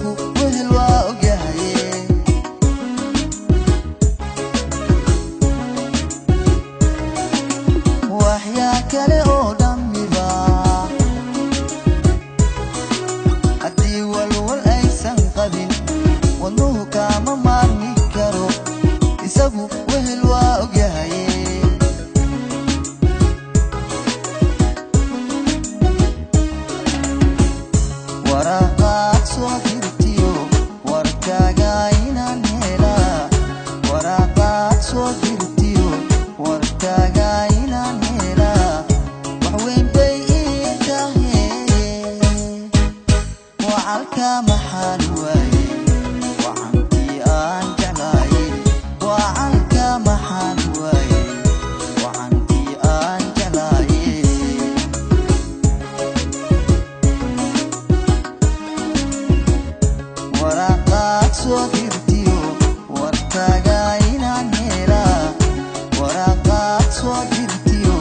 isagu wehel waa ogyahay waxyaa kale oo dhammiba haddii walwal aysan qabin wadnuhu kaama maarmi karo isagu wehel waa ogyahay waraqaad soo dirtiyo warkaaga inaan helaa waraqaad soo dirtiyo warkaaga inaan helaa wax weyn bay ii tahay wacalka maxaan waaye wacantii aan jeclaaye wacalka maxaan waaye wacantii aan jeclaaye waraqaad soo dirtiyo warkaaga inaan helaa waraqaad soo dirtiyo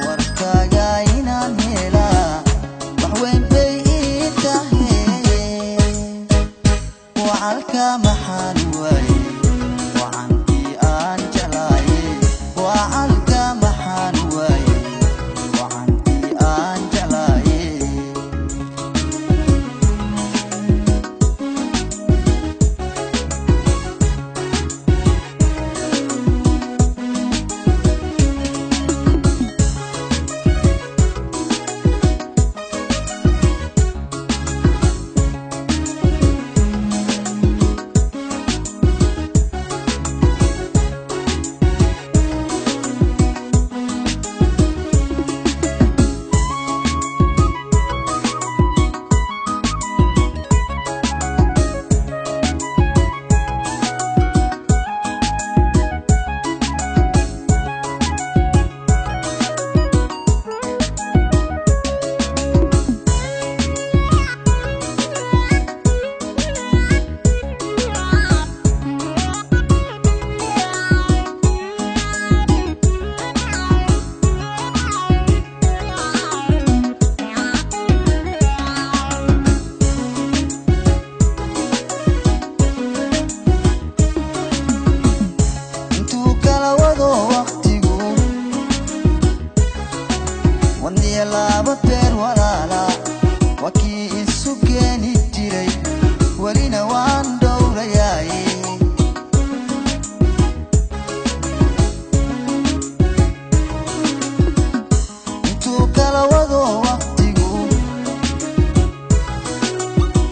warkaaga inaan helaa wax weyn bay ii tahay wacalka maxaan waaye wacantii aan jeclaaye wacalka maxaan waaye wacantii aan jeclaaye laba beer walaala wakii isu keeni jiray welina waan dhowrayaay intuu kala wado waqtigu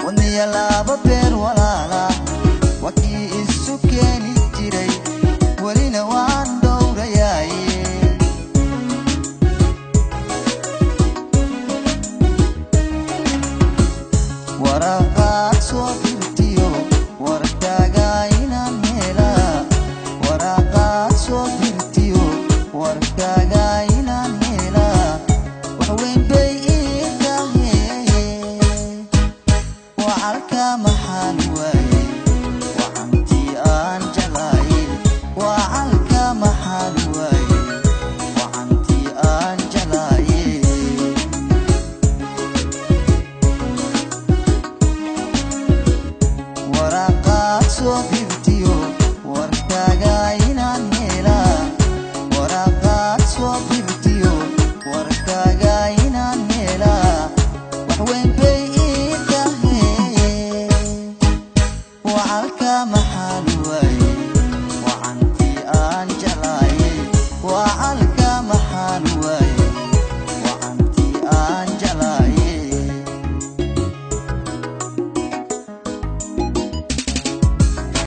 waniya laba beer walaala wakii isu keeni jiray welina waan dhowrayaay waraqaad soo dirtiyo warkaaga inaan helaa waraqaad soo dirtiyo warkaaga inaan helaa wax weyn bay ii tahay wacalka maxaan waaye